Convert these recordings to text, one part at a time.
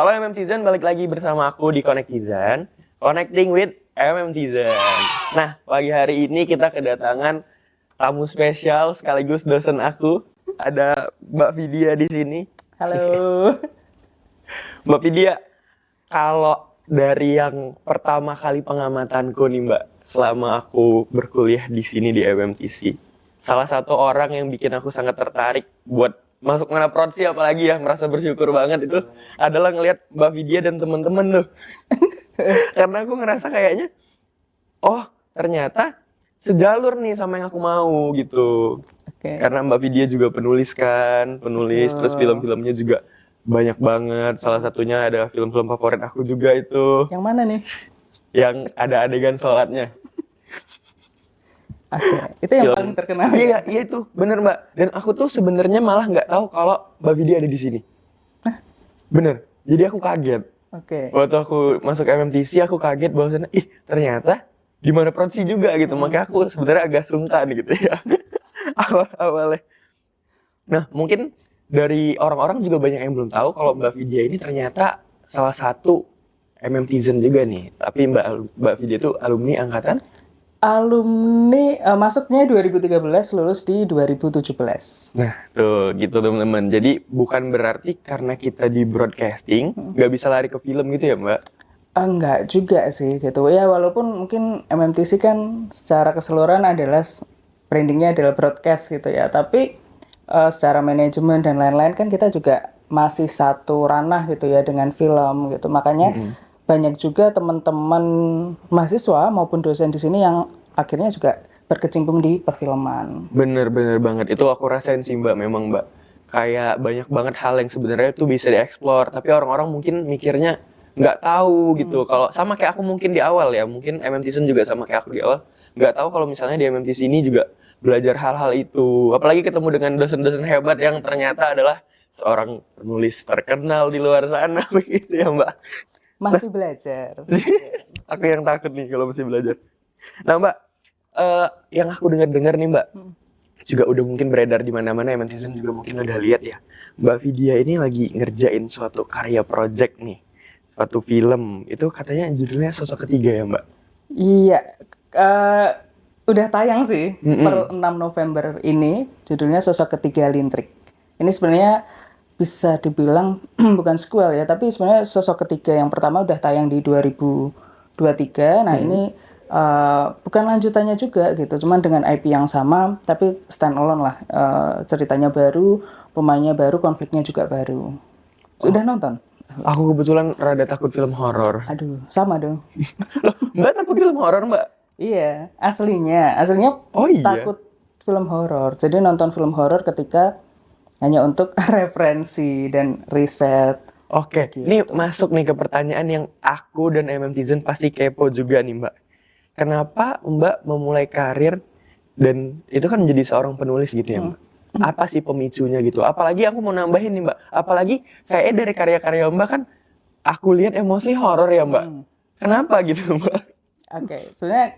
Halo MMTizen, balik lagi bersama aku di Connectizen, Connecting with MMTizen. Nah, pagi hari ini kita kedatangan tamu spesial sekaligus dosen aku. Ada Mbak Vidya di sini. Halo. Mbak Vidya, kalau dari yang pertama kali pengamatanku nih Mbak, selama aku berkuliah di sini di MMTC, salah satu orang yang bikin aku sangat tertarik buat masuk mana prodi, apalagi ya merasa bersyukur banget itu adalah ngelihat Mbak Vidya dan teman-teman tuh. Karena aku ngerasa kayaknya, oh ternyata sejalur nih sama yang aku mau gitu. Oke. Karena Mbak Vidya juga penulis, terus film-filmnya juga banyak banget. Salah satunya ada film-film favorit aku juga itu, Yang mana nih? yang ada adegan sholatnya. Oke. Itu yang paling terkenal. Iya itu bener Mbak. Dan aku tuh sebenarnya malah nggak tahu kalau Mbak Vidya ada di sini. Bener. Jadi aku kaget. Oke. Waktu aku masuk MMTC aku kaget bahwasannya, ternyata di mana prodi juga gitu. Makanya aku sebenarnya agak sungkan gitu ya. Awal-awalnya. Nah mungkin dari orang-orang juga banyak yang belum tahu kalau Mbak Vidya ini ternyata salah satu MMTizen juga nih. Tapi Mbak Vidya itu alumni angkatan Alumni masuknya 2013, lulus di 2017. Nah, tuh gitu teman-teman. Jadi bukan berarti karena kita di broadcasting nggak bisa lari ke film gitu ya, Mbak? Enggak juga sih gitu. Ya walaupun mungkin MMTC kan secara keseluruhan adalah brandingnya adalah broadcast gitu ya. Tapi secara manajemen dan lain-lain kan kita juga masih satu ranah gitu ya dengan film gitu. Makanya banyak juga teman-teman mahasiswa maupun dosen di sini yang akhirnya juga berkecimpung di perfilman. Bener banget. Itu aku rasain sih Mbak, memang Mbak. Kayak banyak banget hal yang sebenarnya tuh bisa dieksplor. Tapi orang-orang mungkin mikirnya nggak tahu gitu. Kalau sama kayak aku mungkin di awal ya. Mungkin MMTizen juga sama kayak aku di awal. Nggak tahu kalau misalnya di MMTC ini juga belajar hal-hal itu. Apalagi ketemu dengan dosen-dosen hebat yang ternyata adalah seorang penulis terkenal di luar sana. Begitu ya Mbak. Masih belajar. Aku yang takut nih kalau masih belajar. Nah Mbak, yang aku dengar nih Mbak, juga udah mungkin beredar di mana-mana, MMTizen juga mungkin udah lihat ya. Mbak Vidya ini lagi ngerjain suatu karya project nih, suatu film. Itu katanya judulnya Sosok Ketiga ya Mbak? Iya, udah tayang sih per 6 November ini, judulnya Sosok Ketiga Lintrik. Ini sebenarnya bisa dibilang bukan sequel ya, tapi sebenarnya Sosok Ketiga yang pertama udah tayang di 2023. Nah ini bukan lanjutannya juga gitu, cuman dengan IP yang sama, tapi stand alone lah. Ceritanya baru, pemainnya baru, konfliknya juga baru. Sudah nonton? Aku kebetulan rada takut film horor. Aduh, sama dong. Loh, Mbak takut film horor Mbak? Iya, aslinya Oh iya? takut film horor. Jadi nonton film horor ketika hanya untuk referensi dan riset. Oke, ini masuk nih ke pertanyaan yang aku dan MMTizen pasti kepo juga nih Mbak. Kenapa Mbak memulai karir dan itu kan menjadi seorang penulis gitu ya Mbak? Apa sih pemicunya gitu? Apalagi aku mau nambahin nih Mbak, apalagi kayaknya dari karya-karya Mbak kan aku lihat mostly horor ya Mbak. Kenapa gitu Mbak? Oke, sebenarnya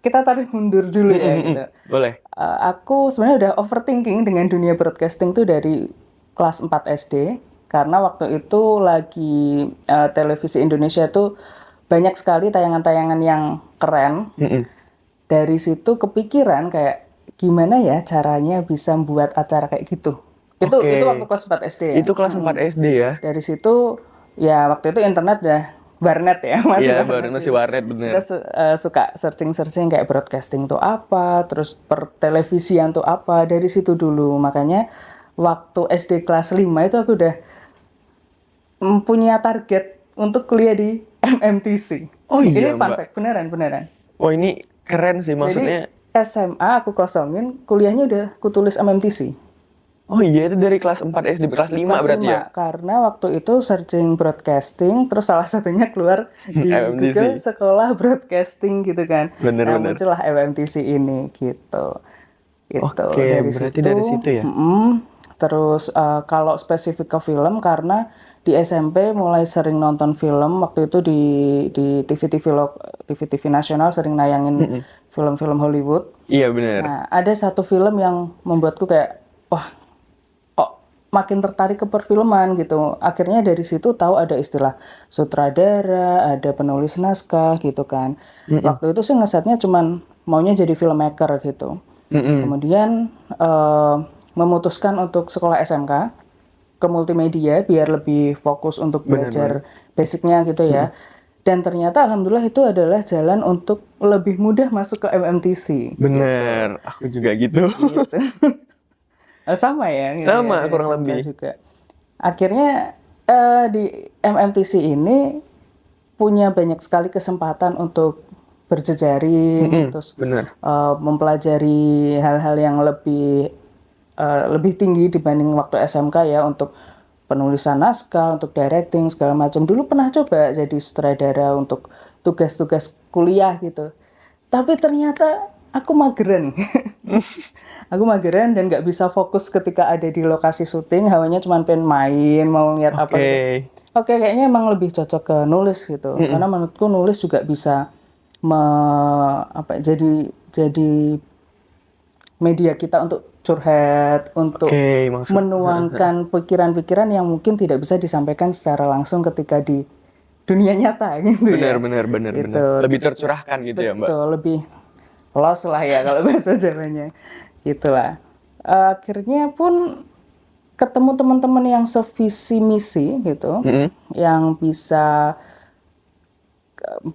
kita tarik mundur dulu ya gitu. Boleh. Aku sebenarnya udah overthinking dengan dunia broadcasting tuh dari kelas 4 SD. Karena waktu itu lagi televisi Indonesia tuh banyak sekali tayangan-tayangan yang keren. Dari situ kepikiran kayak gimana ya caranya bisa membuat acara kayak gitu. Itu waktu kelas 4 SD ya. Itu kelas 4 SD ya? Dari situ ya waktu itu internet udah warnet ya, Iya, masih warnet bener. Kita suka searching kayak broadcasting tuh apa, terus pertelevisian tuh apa, dari situ dulu. Makanya waktu SD kelas 5 itu aku udah punya target untuk kuliah di MMTC. Oh iya Ini fun Mbak? fact, beneran. Oh ini keren sih maksudnya. Jadi SMA aku kosongin, kuliahnya udah kutulis MMTC. Oh iya, itu dari kelas 4 SD, kelas 5 Kelas berarti 5, ya? karena waktu itu searching broadcasting, terus salah satunya keluar di MMTC. Google sekolah broadcasting gitu kan. Bener. Muncullah MMTC ini gitu. Oke, berarti dari situ ya? Terus kalau spesifik ke film, karena di SMP mulai sering nonton film. Waktu itu di TV nasional sering nayangin film-film Hollywood. Iya benar. Nah, ada satu film yang membuatku kayak, wah, kok makin tertarik ke perfilman gitu. Akhirnya dari situ tahu ada istilah sutradara, ada penulis naskah gitu kan. Waktu itu sih ngesetnya cuman maunya jadi filmmaker gitu. Kemudian memutuskan untuk sekolah SMK ke multimedia biar lebih fokus untuk belajar basicnya gitu ya. Dan ternyata alhamdulillah itu adalah jalan untuk lebih mudah masuk ke MMTC. Bener, aku juga gitu. Gitu. Sama ya, gitu Sama, ya, kurang SMK lebih. juga. Akhirnya di MMTC ini punya banyak sekali kesempatan untuk berjejaring, terus Bener. mempelajari hal-hal yang lebih tinggi dibanding waktu SMK ya, untuk penulisan naskah, untuk directing segala macam. Dulu pernah coba jadi sutradara untuk tugas-tugas kuliah gitu. Tapi ternyata aku mageran. Aku mageran dan nggak bisa fokus ketika ada di lokasi syuting. Hawanya cuma pengen main, mau lihat apa gitu. Oke, kayaknya emang lebih cocok ke nulis gitu. Karena menurutku nulis juga bisa jadi media kita untuk curhat, untuk menuangkan pikiran-pikiran yang mungkin tidak bisa disampaikan secara langsung ketika di dunia nyata gitu ya. Bener. Gitu. Lebih tercurahkan gitu ya, Mbak? Betul, lebih los lah ya kalau bahasa Jawanya. Gitulah. Akhirnya pun ketemu teman-teman yang sevisi misi gitu, yang bisa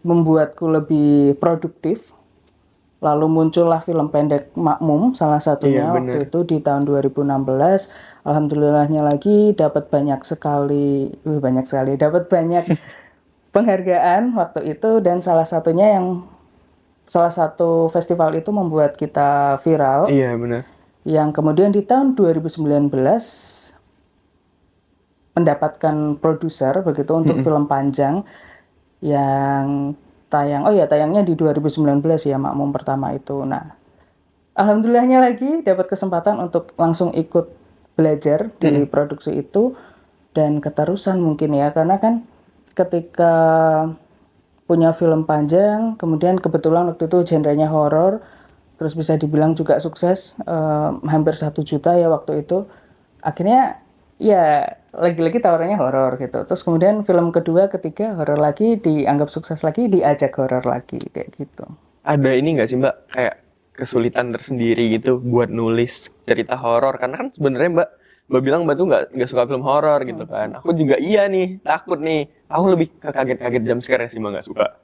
membuatku lebih produktif. Lalu muncullah film pendek Makmum salah satunya waktu itu di tahun 2016. Alhamdulillahnya lagi dapat banyak penghargaan waktu itu, dan salah satu festival itu membuat kita viral. Iya, benar. Yang kemudian di tahun 2019 mendapatkan produser begitu untuk film panjang yang tayangnya di 2019 ya, Makmum pertama itu. Nah, alhamdulillahnya lagi dapat kesempatan untuk langsung ikut belajar di produksi itu, dan keterusan mungkin ya, karena kan ketika punya film panjang, kemudian kebetulan waktu itu genrenya horor, terus bisa dibilang juga sukses, hampir 1 juta ya waktu itu. Akhirnya ya lagi-lagi tawarannya horor gitu. Terus kemudian film kedua, ketiga horor lagi, dianggap sukses lagi, diajak horor lagi kayak gitu. Ada ini nggak sih, Mbak, kayak kesulitan tersendiri gitu buat nulis cerita horor? Karena kan sebenarnya Mbak bilang Mbak tuh nggak suka film horor gitu kan. Aku juga iya nih, takut nih. Aku lebih ke kaget-kaget jump scare sih, Mbak, nggak suka.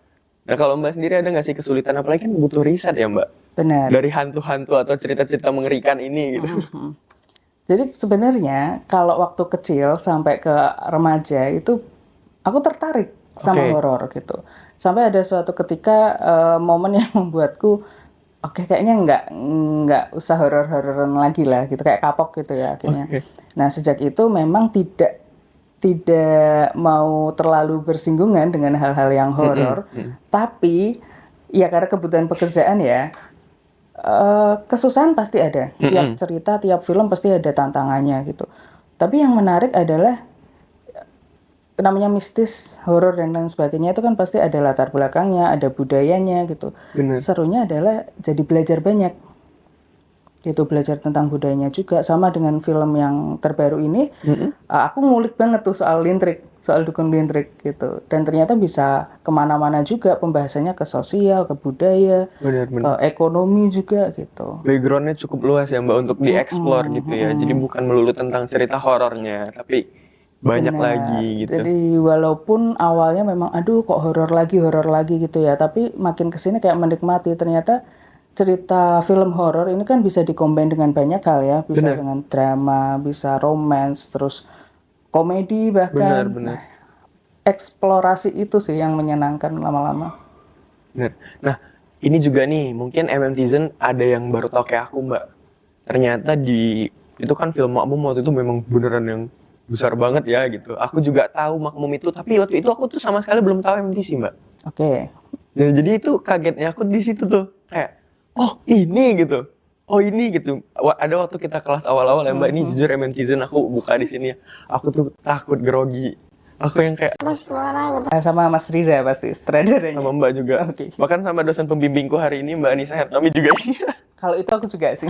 Nah, kalau Mbak sendiri ada nggak sih kesulitan? Apalagi kan butuh riset ya, Mbak? Benar. Dari hantu-hantu atau cerita-cerita mengerikan ini gitu. Jadi sebenarnya kalau waktu kecil sampai ke remaja itu aku tertarik sama horor gitu. Sampai ada suatu ketika momen yang membuatku kayaknya nggak usah horor-hororan lagi lah gitu, kayak kapok gitu ya akhirnya. Nah, sejak itu memang tidak mau terlalu bersinggungan dengan hal-hal yang horor. Tapi ya karena kebutuhan pekerjaan ya, kesusahan pasti ada. Tiap cerita, tiap film pasti ada tantangannya gitu. Tapi yang menarik adalah namanya mistis, horor dan lain sebagainya itu kan pasti ada latar belakangnya, ada budayanya gitu. Serunya adalah jadi belajar banyak. Gitu, belajar tentang budayanya juga. Sama dengan film yang terbaru ini, aku ngulik banget tuh soal lintrik, soal dukun lintrik gitu. Dan ternyata bisa kemana-mana juga pembahasannya, ke sosial, ke budaya, ke ekonomi juga gitu. Backgroundnya cukup luas ya, Mbak, untuk dieksplor gitu ya. Jadi bukan melulu tentang cerita horornya, tapi banyak lagi gitu. Jadi walaupun awalnya memang kok horor lagi gitu ya, tapi makin kesini kayak menikmati. Ternyata cerita film horor ini kan bisa dikombin dengan banyak hal ya, bisa dengan drama, bisa romance, terus komedi bahkan. Nah, eksplorasi itu sih yang menyenangkan lama-lama. Bener. Nah, ini juga nih, mungkin MMTizen ada yang baru tahu kayak aku, Mbak. Ternyata itu kan film Makmum waktu itu memang beneran yang besar banget ya gitu. Aku juga tahu Makmum itu, tapi waktu itu aku tuh sama sekali belum tahu MMTC, Mbak. Nah, jadi itu kagetnya aku di situ tuh, kayak oh ini gitu. Ada waktu kita kelas awal-awal ya, Mbak, ini jujur MMTizen aku buka di sini ya. Aku tuh takut grogi. Aku yang kayak sama Mas Riza pasti sutradaranya. Sama Mbak juga. Bahkan sama dosen pembimbingku hari ini, Mbak Anissa Hertami juga. Kalau itu aku juga sih.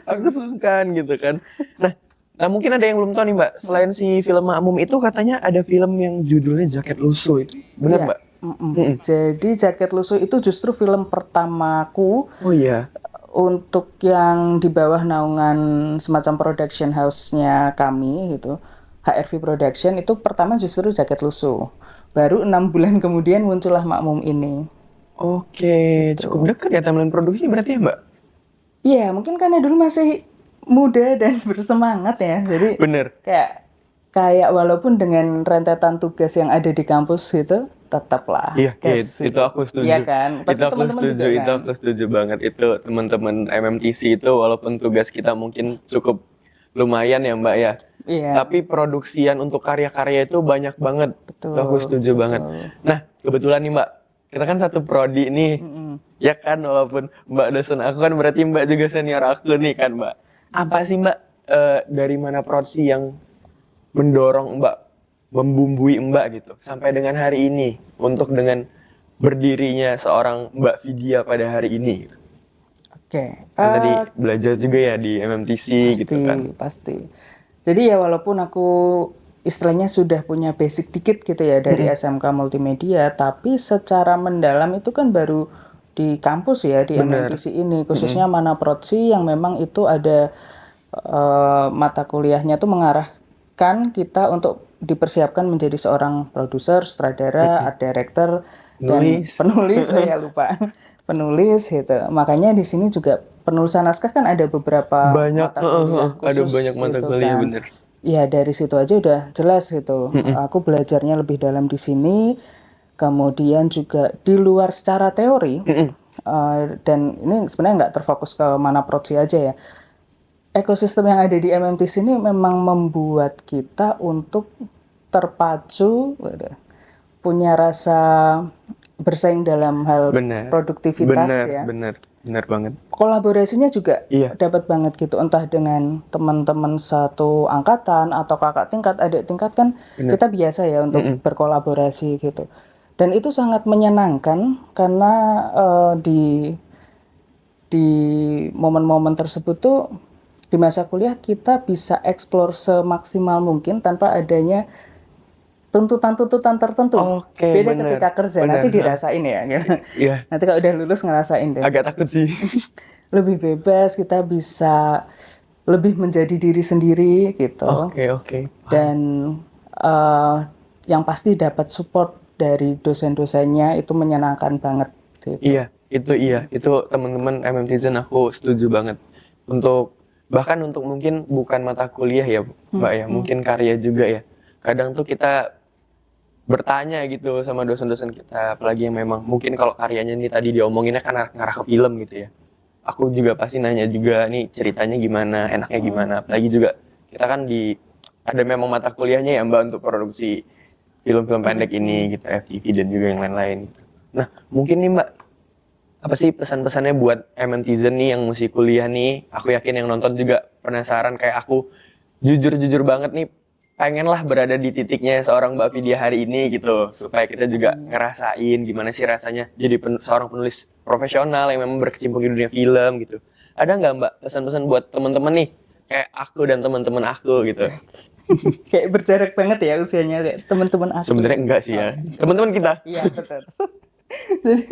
Aku sungkan gitu kan. Nah, Nah mungkin ada yang belum tahu nih Mbak, selain si film Makmum itu katanya ada film yang judulnya Jaket Lusuh itu, benar Iya. Mbak? Jadi Jaket Lusuh itu justru film pertamaku Oh iya, untuk yang di bawah naungan semacam production house-nya kami gitu. HRV Production itu pertama justru Jaket Lusuh. Baru 6 bulan kemudian muncullah Makmum ini. oke, cukup dekat ya timeline produksinya berarti ya Mbak? Iya, mungkin karena dulu masih muda dan bersemangat ya. Jadi Bener. kayak walaupun dengan rentetan tugas yang ada di kampus gitu, tetaplah Iya, gas itu gitu. aku setuju. Iya kan? Pasti Itu aku teman-teman setuju, juga itu kan? aku setuju banget. Itu teman-teman MMTC itu walaupun tugas kita mungkin cukup lumayan ya Mbak ya. Iya, Tapi produksian untuk karya-karya itu banyak banget. betul. Itu aku setuju banget. Nah, kebetulan nih Mbak, kita kan satu prodi nih. Ya kan, walaupun Mbak dosen aku kan berarti Mbak juga senior aku nih kan Mbak. Apa sih Mbak, dari mana prodi yang mendorong Mbak, membumbui Mbak gitu sampai dengan hari ini untuk dengan berdirinya seorang Mbak Vidya pada hari ini gitu. Oke. Kan tadi belajar juga ya di MMTC gitu kan. Pasti. Jadi ya walaupun aku istilahnya sudah punya basic dikit gitu ya dari SMK Multimedia, tapi secara mendalam itu kan baru di kampus ya di MMTC ini, khususnya mana prodi yang memang itu ada mata kuliahnya tuh mengarahkan kita untuk dipersiapkan menjadi seorang produser, sutradara, art director, dan penulis saya lupa. Penulis gitu. Makanya di sini juga penulisan naskah kan ada beberapa Banyak, mata kuliah khusus ada banyak mata gitu kuliah kan. bener. Ya dari situ aja udah jelas gitu. Aku belajarnya lebih dalam di sini. Kemudian juga di luar secara teori. Dan ini sebenarnya nggak terfokus ke mana prodi aja ya. Ekosistem yang ada di MMTC ini memang membuat kita untuk terpacu, punya rasa bersaing dalam hal produktivitas ya. Bener banget. Kolaborasinya juga Iya. dapat banget gitu, entah dengan teman-teman satu angkatan atau kakak tingkat, adik tingkat kan kita biasa ya untuk berkolaborasi gitu. Dan itu sangat menyenangkan karena di momen-momen tersebut tuh di masa kuliah kita bisa eksplor semaksimal mungkin tanpa adanya tuntutan-tuntutan tertentu. Oke, Beda bener, ketika kerja, bener, nanti dirasain ya. Gitu. Iya. Nanti kalau udah lulus ngerasain deh. Agak takut sih. Lebih bebas, kita bisa lebih menjadi diri sendiri gitu. Oke. Dan yang pasti dapat support dari dosen-dosennya itu menyenangkan banget. Gitu. Iya, itu teman-teman MMTizen aku setuju banget. Bahkan untuk mungkin bukan mata kuliah ya Mbak ya, mungkin karya juga ya. Kadang tuh kita bertanya gitu sama dosen-dosen kita, apalagi yang memang mungkin kalau karyanya nih tadi diomonginnya kan ngarah ke film gitu ya. Aku juga pasti nanya juga nih ceritanya gimana, enaknya gimana. Apalagi juga kita kan ada memang mata kuliahnya ya Mbak untuk produksi film-film pendek ini gitu, FTV dan juga yang lain-lain gitu. Nah mungkin nih Mbak, apa sih pesan-pesannya buat MMTizen nih yang masih kuliah nih? Aku yakin yang nonton juga penasaran kayak aku, jujur banget nih pengenlah berada di titiknya seorang Mbak Vidya hari ini gitu, supaya kita juga ngerasain gimana sih rasanya jadi seorang penulis profesional yang memang berkecimpung di dunia film gitu. Ada nggak Mbak pesan-pesan buat teman-teman nih kayak aku dan teman-teman aku gitu? Kayak berjarak banget ya usianya kayak teman-teman aku. Sebenarnya enggak sih ya, teman-teman kita. Iya betul. Jadi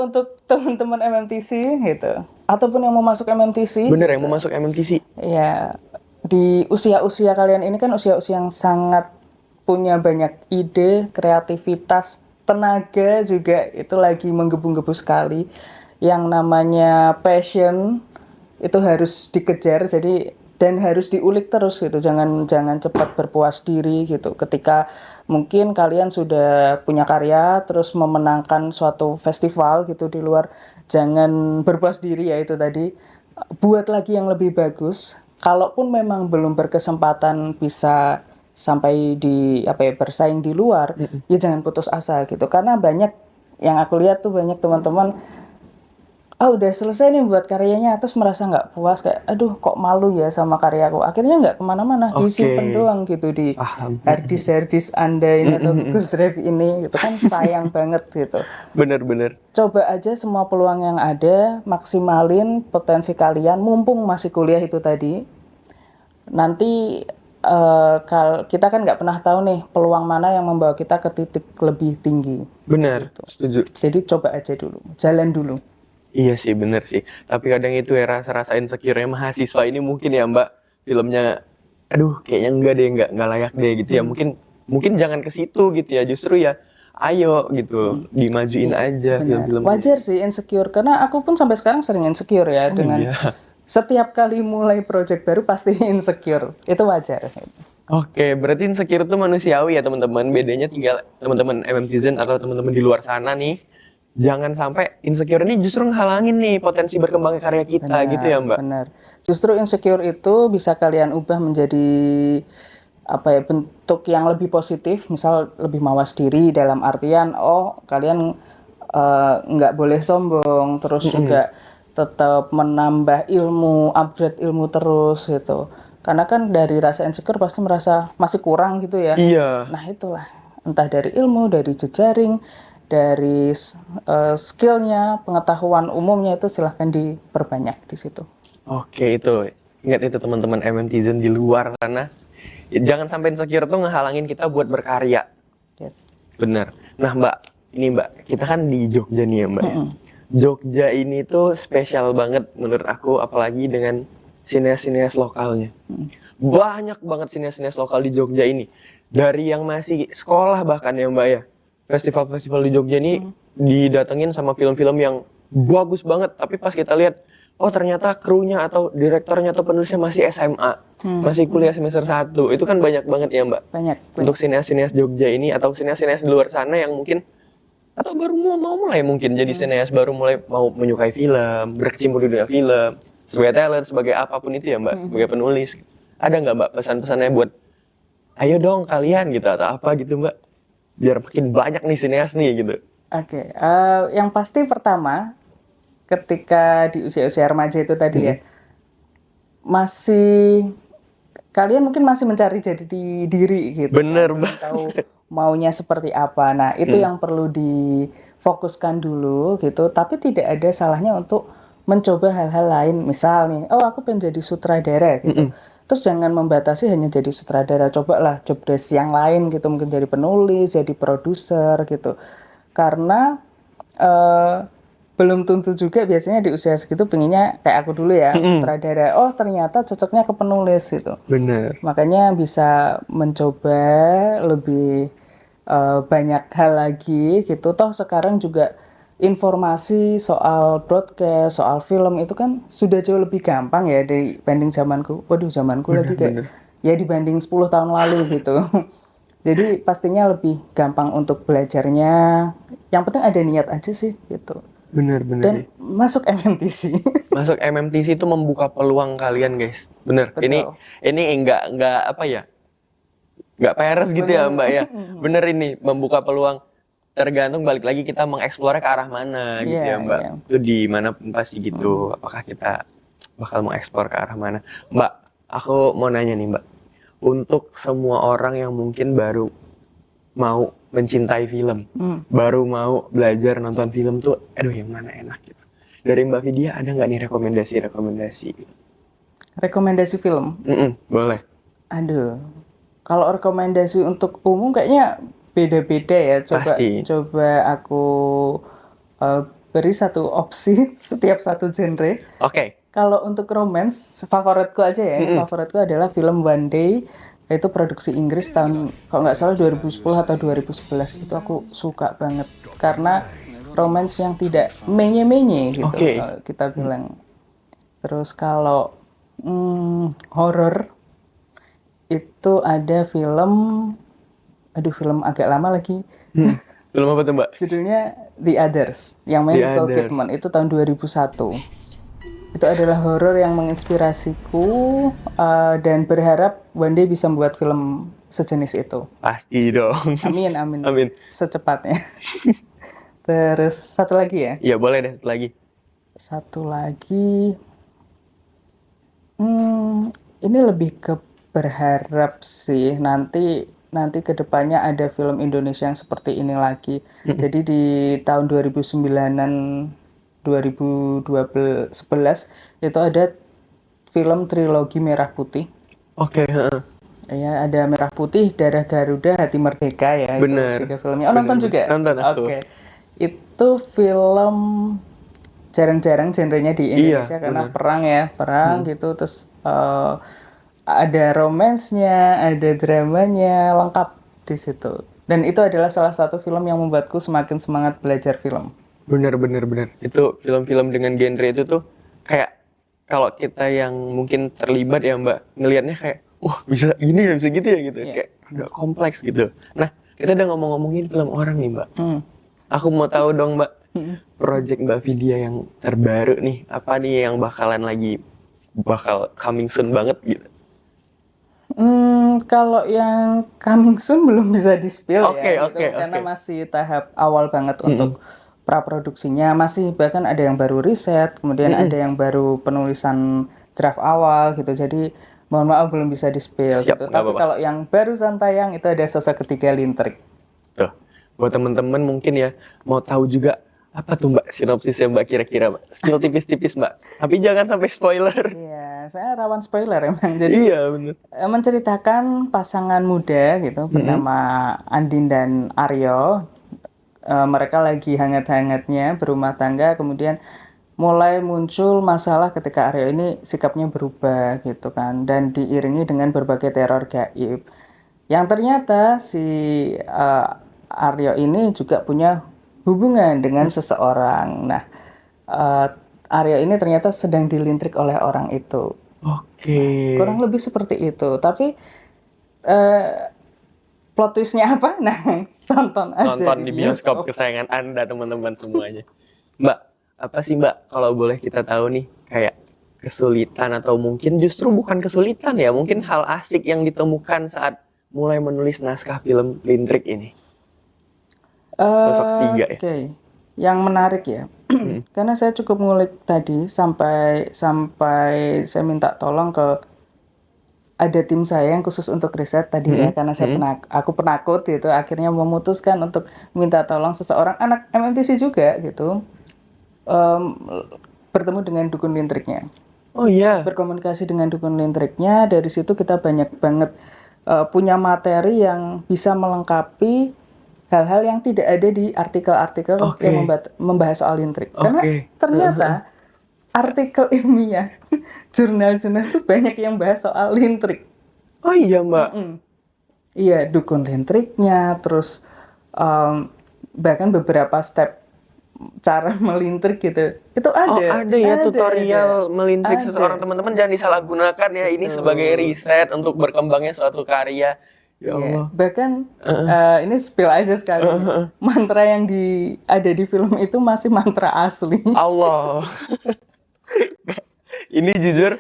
untuk teman-teman MMTC gitu, ataupun yang mau masuk MMTC. Bener yang mau masuk MMTC. Ya. Di usia-usia kalian ini kan usia-usia yang sangat punya banyak ide, kreativitas, tenaga juga itu lagi menggebu-gebu sekali. Yang namanya passion itu harus dikejar dan harus diulik terus gitu. Jangan cepat berpuas diri gitu. Ketika mungkin kalian sudah punya karya terus memenangkan suatu festival gitu di luar, jangan berpuas diri ya itu tadi. Buat lagi yang lebih bagus. Kalaupun memang belum berkesempatan bisa sampai bersaing di luar, ya jangan putus asa gitu. Karena banyak yang aku lihat tuh banyak teman-teman, udah selesai nih buat karyanya, terus merasa nggak puas kayak, aduh kok malu ya sama karyaku. Akhirnya nggak kemana-mana, disimpan doang gitu di harddisk Anda ini atau Google Drive ini, gitu kan sayang banget gitu. Bener. Coba aja semua peluang yang ada, maksimalin potensi kalian, mumpung masih kuliah itu tadi. nanti kita kan nggak pernah tahu nih peluang mana yang membawa kita ke titik lebih tinggi. Benar, setuju. Jadi coba aja dulu, jalan dulu. Iya sih, bener sih. Tapi kadang itu ya rasa-rasa insecure-nya mahasiswa ini mungkin ya Mbak, filmnya, aduh kayaknya enggak deh, enggak layak deh gitu ya. Mungkin jangan ke situ gitu ya. Justru ya, ayo gitu, dimajuin aja Benar. film-film. Wajar sih insecure, karena aku pun sampai sekarang sering insecure ya dengan Iya. setiap kali mulai project baru pasti insecure. Itu wajar. Oke, berarti insecure itu manusiawi ya teman-teman. Bedanya tinggal teman-teman MMTizen atau teman-teman di luar sana nih, jangan sampai insecure ini justru ngehalangin nih potensi berkembangnya karya kita gitu ya Mbak. Benar. Justru insecure itu bisa kalian ubah menjadi bentuk yang lebih positif, misal lebih mawas diri dalam artian kalian nggak boleh sombong, terus juga tetap menambah ilmu, upgrade ilmu terus gitu. Karena kan dari rasa insecure pasti merasa masih kurang gitu ya. Iya. Nah itulah, entah dari ilmu, dari jejaring, dari skillnya, pengetahuan umumnya itu silahkan diperbanyak di situ. Oke, itu. Ingat itu teman-teman MMTizen di luar sana. Jangan sampai insecure tuh ngehalangin kita buat berkarya. Yes. Bener. Nah Mbak, ini Mbak, kita kan di Jogja nih ya Mbak. Jogja ini tuh spesial banget menurut aku, apalagi dengan sineas-sineas lokalnya. Banyak banget sineas-sineas lokal di Jogja ini. Dari yang masih sekolah bahkan ya Mbak ya. Festival-festival di Jogja ini didatengin sama film-film yang bagus banget. Tapi pas kita lihat, ternyata krunya atau direktornya atau penulisnya masih SMA. Masih kuliah semester 1. Itu kan banyak banget ya Mbak. Banyak. Untuk sineas-sineas Jogja ini atau sineas-sineas di luar sana yang mungkin atau baru mau mulai mungkin jadi sineas, baru mulai mau menyukai film, berkecimpung di dunia film, sebagai talent, sebagai apapun itu ya Mbak, sebagai penulis. Ada nggak Mbak pesan-pesannya buat, ayo dong kalian gitu atau apa gitu Mbak, biar makin banyak nih sineas nih gitu. Oke, yang pasti pertama, ketika di usia-usia remaja itu tadi ya, kalian mungkin masih mencari jati diri gitu. Bener Belum tahu maunya seperti apa. Nah, itu yang perlu difokuskan dulu gitu. Tapi tidak ada salahnya untuk mencoba hal-hal lain. Misal nih, aku pengen jadi sutradara gitu. Terus jangan membatasi hanya jadi sutradara. Cobalah job desk yang lain gitu. Mungkin jadi penulis, jadi produser gitu. Karena belum tentu juga biasanya di usia segitu pengennya kayak aku dulu ya, sutradara. Ternyata cocoknya ke penulis gitu. Bener. Makanya bisa mencoba lebih banyak hal lagi gitu. Toh sekarang juga informasi soal broadcast, soal film itu kan sudah jauh lebih gampang ya dibanding zamanku. Waduh, zamanku lagi kayak ya dibanding 10 tahun lalu gitu. Jadi pastinya lebih gampang untuk belajarnya. Yang penting ada niat aja sih gitu. Bener. Dan masuk MMTC. Masuk MMTC itu membuka peluang kalian guys. Bener. Betul. Ini enggak apa ya? Enggak peres gitu ya Mbak ya. Bener, ini membuka peluang, tergantung balik lagi kita mengeksplornya ke arah mana gitu ya Mbak. Itu di mana pun pasti gitu. Apakah kita bakal mengeksplor ke arah mana? Mbak, aku mau nanya nih Mbak. Untuk semua orang yang mungkin baru mau mencintai film, baru mau belajar nonton film tuh, aduh yang mana enak gitu. Dari Mbak Vidya ada nggak nih rekomendasi? Rekomendasi film? Boleh. Aduh, kalau rekomendasi untuk umum kayaknya beda-beda ya. Coba aku beri satu opsi setiap satu genre. Oke. Kalau untuk romance, favoritku aja ya. Favoritku adalah film One Day. Itu produksi Inggris tahun, kalau nggak salah 2010 atau 2011. Itu aku suka banget. Karena romance yang tidak menye-menye gitu, kita bilang. Terus kalau horor, itu ada film agak lama lagi. Film apa tuh Mbak? Judulnya The Others, yang main Nicole Kidman. Itu tahun 2001. Itu adalah horor yang menginspirasiku dan berharap one day bisa membuat film sejenis itu. Pasti dong. Amin. Secepatnya. Terus satu lagi ya? Iya boleh deh Satu lagi. Ini lebih ke berharap sih nanti kedepannya ada film Indonesia yang seperti ini lagi. Jadi di tahun 2009-an 2011 itu ada film trilogi Merah Putih. Oke, heeh. Ya, ada Merah Putih, Darah Garuda, Hati Merdeka ya. Bener. Itu 3 filmnya. Oh, nonton juga? Nonton aku. Oke. Itu film jarang-jarang genrenya di Iya, Indonesia karena bener. perang ya, perang gitu. Terus ada romansnya, ada dramanya, lengkap di situ. Dan itu adalah salah satu film yang membuatku semakin semangat belajar film. Bener. Itu film-film dengan genre itu tuh kayak kalau kita yang mungkin terlibat ya Mbak, ngelihatnya kayak, wah bisa gini ya, bisa gitu ya gitu. Kayak agak kompleks gitu. Nah, kita udah ngomong-ngomongin film orang nih Mbak. Aku mau tahu dong Mbak, project Mbak Vidya yang terbaru nih, apa nih yang bakal coming soon banget gitu. Kalau yang coming soon belum bisa di-spill Oke, ya, gitu, oke, karena oke. masih tahap awal banget untuk praproduksinya, masih bahkan ada yang baru riset, kemudian ada yang baru penulisan draft awal gitu. Jadi mohon maaf belum bisa di-spill Siap, gitu. nggak Tapi apa-apa. kalau yang barusan tayang itu ada Sosok Ketiga Lintrik. Tuh, buat temen-temen mungkin ya mau tahu juga apa tuh Mbak sinopsisnya Mbak kira-kira Mbak. Spill tipis-tipis Mbak. Tapi jangan sampai spoiler. Iya, saya rawan spoiler emang. Jadi Iya bener. menceritakan pasangan muda gitu bernama Andin dan Aryo. Mereka lagi hangat-hangatnya berumah tangga, kemudian mulai muncul masalah ketika Aryo ini sikapnya berubah gitu kan, dan diiringi dengan berbagai teror gaib. Yang ternyata si Aryo ini juga punya hubungan dengan seseorang. Nah, Aryo ini ternyata sedang dilintrik oleh orang itu. Oke. Kurang lebih seperti itu. Tapi plot twistnya apa? Nah, tonton aja Nonton di bioskop kesayangan Anda teman-teman semuanya. Mbak, apa sih Mbak kalau boleh kita tahu nih kayak kesulitan atau mungkin justru bukan kesulitan ya, mungkin hal asik yang ditemukan saat mulai menulis naskah film Lintrik ini. Sosok ketiga ya. Oke, yang menarik ya, karena saya cukup ngulik tadi sampai saya minta tolong ke ada tim saya yang khusus untuk riset tadi ya, karena aku penakut gitu, akhirnya memutuskan untuk minta tolong seseorang anak MMTC juga gitu, bertemu dengan dukun lintriknya, Oh iya. berkomunikasi dengan dukun lintriknya. Dari situ kita banyak banget punya materi yang bisa melengkapi hal-hal yang tidak ada di artikel-artikel yang membahas soal lintrik. Karena ternyata artikel ilmiah, jurnal-jurnal itu banyak yang bahas soal lintrik. Oh iya Mbak. Iya, dukun lintriknya, terus bahkan beberapa step cara melintrik gitu. Itu ada. Oh ada ya tutorial melintrik Ada. seseorang, teman-teman jangan disalahgunakan ya, ini sebagai riset untuk berkembangnya suatu karya. Ya Iya. Allah. Bahkan ini spill aja sekali. Mantra yang ada di film itu masih mantra asli. Allah. Ini jujur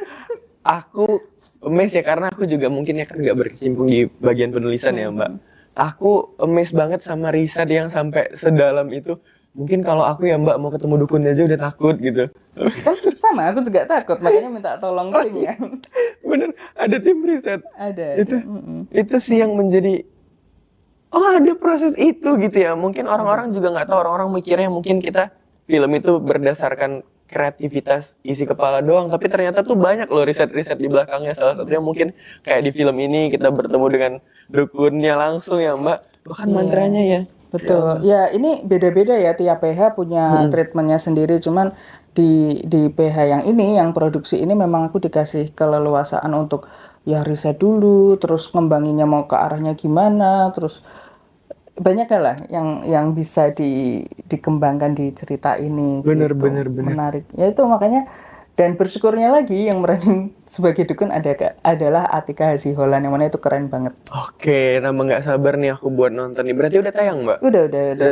aku amazed ya, karena aku juga mungkin ya kan nggak berkecimpung di bagian penulisan ya Mbak. Aku amazed banget sama riset yang sampai sedalam itu. Mungkin kalau aku ya Mbak mau ketemu dukun aja udah takut gitu. Kan sama, aku juga takut, makanya minta tolong tim ya. Bener, ada tim riset. Ada. Itu sih yang menjadi, oh ada proses itu gitu ya. Mungkin orang-orang juga nggak tahu, orang-orang mikirnya mungkin kita film itu berdasarkan kreativitas isi kepala doang, tapi ternyata tuh banyak loh riset-riset di belakangnya. Salah satunya mungkin kayak di film ini kita bertemu dengan dukunnya langsung ya Mbak, bahkan mantranya ya. Betul. Ya, ini beda-beda ya, tiap PH punya treatmentnya sendiri. Cuman di PH yang ini, yang produksi ini memang aku dikasih keleluasaan untuk ya riset dulu, terus ngembanginnya mau ke arahnya gimana, terus banyak lah yang bisa dikembangkan di cerita ini. Bener. Menarik. Ya itu makanya, dan bersyukurnya lagi yang meranin sebagai dukun adalah Atika Hasiholan, yang mana itu keren banget. Oke, nama nggak sabar nih aku buat nonton nih. Berarti udah tayang Mbak? Udah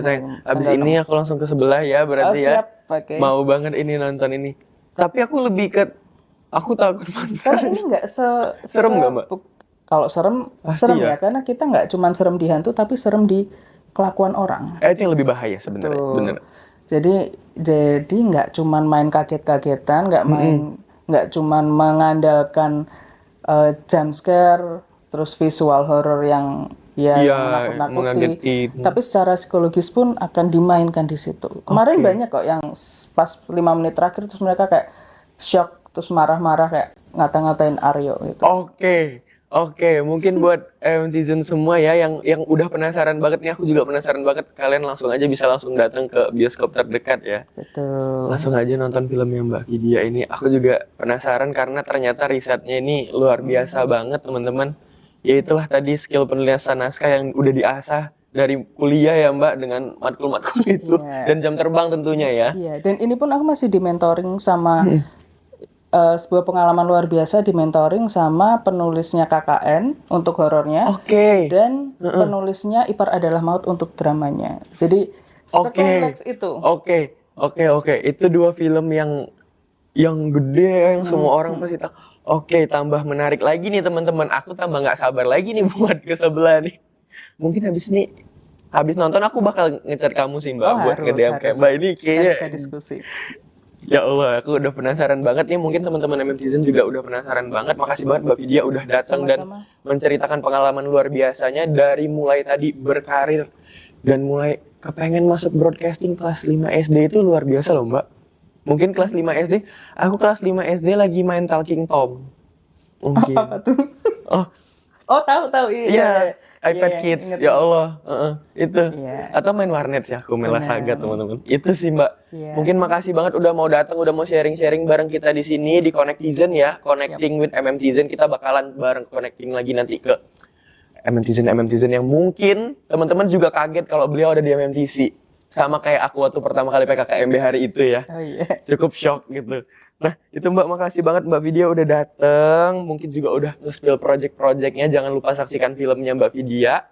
Tayang. Abis ini aku langsung ke sebelah ya berarti ya. Siap, oke. Mau banget ini nonton ini. Tapi aku lebih ke, aku takut Karena ini nggak serem nggak Mbak? Kalau serem ya, karena kita nggak cuma serem di hantu, tapi serem di kelakuan orang. Itu yang lebih bahaya sebenarnya. Bener. Jadi nggak cuman main kaget-kagetan, nggak cuman mengandalkan jump scare, terus visual horror yang yang menakut-nakuti, tapi secara psikologis pun akan dimainkan di situ. Kemarin banyak kok yang pas 5 menit terakhir terus mereka kayak shock, terus marah-marah kayak ngata-ngatain Aryo gitu. Oke. Oke, mungkin buat netizen semua ya yang udah penasaran banget nih, aku juga penasaran banget. Kalian langsung aja bisa langsung datang ke bioskop terdekat ya. Betul. Langsung aja nonton filmnya Mbak Vidya ini. Aku juga penasaran karena ternyata risetnya ini luar biasa banget teman-teman. Ya itulah tadi skill penulisan naskah yang udah diasah dari kuliah ya Mbak dengan matkul-matkul itu Iya. dan jam terbang tentunya ya. Iya, dan ini pun aku masih di-mentoring sama sebuah pengalaman luar biasa, di-mentoring sama penulisnya KKN untuk horornya Oke. dan penulisnya Ipar Adalah Maut untuk dramanya. Jadi sekompleks itu. Oke. Itu dua film yang gede yang semua orang pasti tahu. Oke, tambah menarik lagi nih teman-teman. Aku tambah nggak sabar lagi nih buat ke sebelah nih. Mungkin habis nonton aku bakal ngecat kamu sih Mbak buat nge-DM kayak Mbak ini kayaknya. bisa diskusi. Ya Allah, aku udah penasaran banget nih. Mungkin teman-teman MMTizen juga udah penasaran banget. Makasih banget Mbak Vidya udah datang dan Sama-sama. menceritakan pengalaman luar biasanya dari mulai tadi berkarir dan mulai kepengen masuk broadcasting kelas 5 SD itu luar biasa loh Mbak. Mungkin kelas 5 SD, aku kelas 5 SD lagi main Talking Tom. Mungkin. Apa tuh? Oh, Oh, tahu iya. iPad Iya, Kids, inget. ya Allah, itu. Iya. Atau main warnet sih aku, main Bener. Saga teman-teman. Itu sih Mbak. Iya. Mungkin makasih banget udah mau datang, udah mau sharing-sharing bareng kita di sini di Connectizen ya, Connecting with MMTizen. Kita bakalan bareng connecting lagi nanti ke MMTizen yang mungkin teman-teman juga kaget kalau beliau ada di MMTC. Sama kayak aku waktu pertama kali PKKMB hari itu ya. Oh iya. Cukup shock gitu. Nah, itu Mbak, makasih banget Mbak Vidya udah dateng. Mungkin juga udah nge-spill project-projectnya. Jangan lupa saksikan filmnya Mbak Vidya.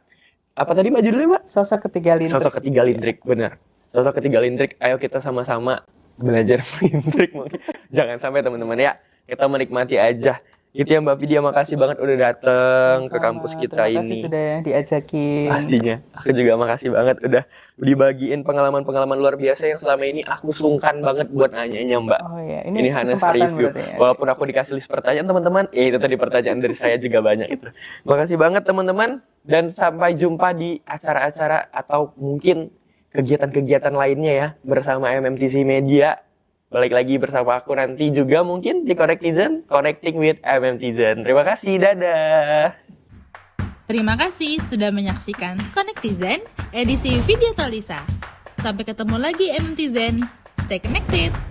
Apa tadi Mbak judulnya Mbak? Sosok Ketiga Lintrik. Sosok Ketiga Lintrik, benar. Sosok Ketiga Lintrik, ayo kita sama-sama belajar lintrik mungkin. Jangan sampai teman-teman ya. Kita menikmati aja. Itu ya Mbak Vidya, makasih banget udah dateng ke kampus kita Terima kasih ini. sudah diajakin. Pastinya. Aku juga makasih banget udah dibagiin pengalaman-pengalaman luar biasa yang selama ini aku sungkan banget buat nanyanya Mbak. Oh iya, ini Hanes kesempatan review. berarti ya. Walaupun aku dikasih list pertanyaan teman-teman, itu tadi pertanyaan dari saya juga banyak itu. Makasih banget teman-teman dan sampai jumpa di acara-acara atau mungkin kegiatan-kegiatan lainnya ya bersama MMTC Media. Balik lagi bersama aku nanti juga mungkin di Connectizen, Connecting with MMTizen. Terima kasih, dadah. Terima kasih sudah menyaksikan Connectizen edisi Video Talisa. Sampai ketemu lagi MMTizen. Stay connected.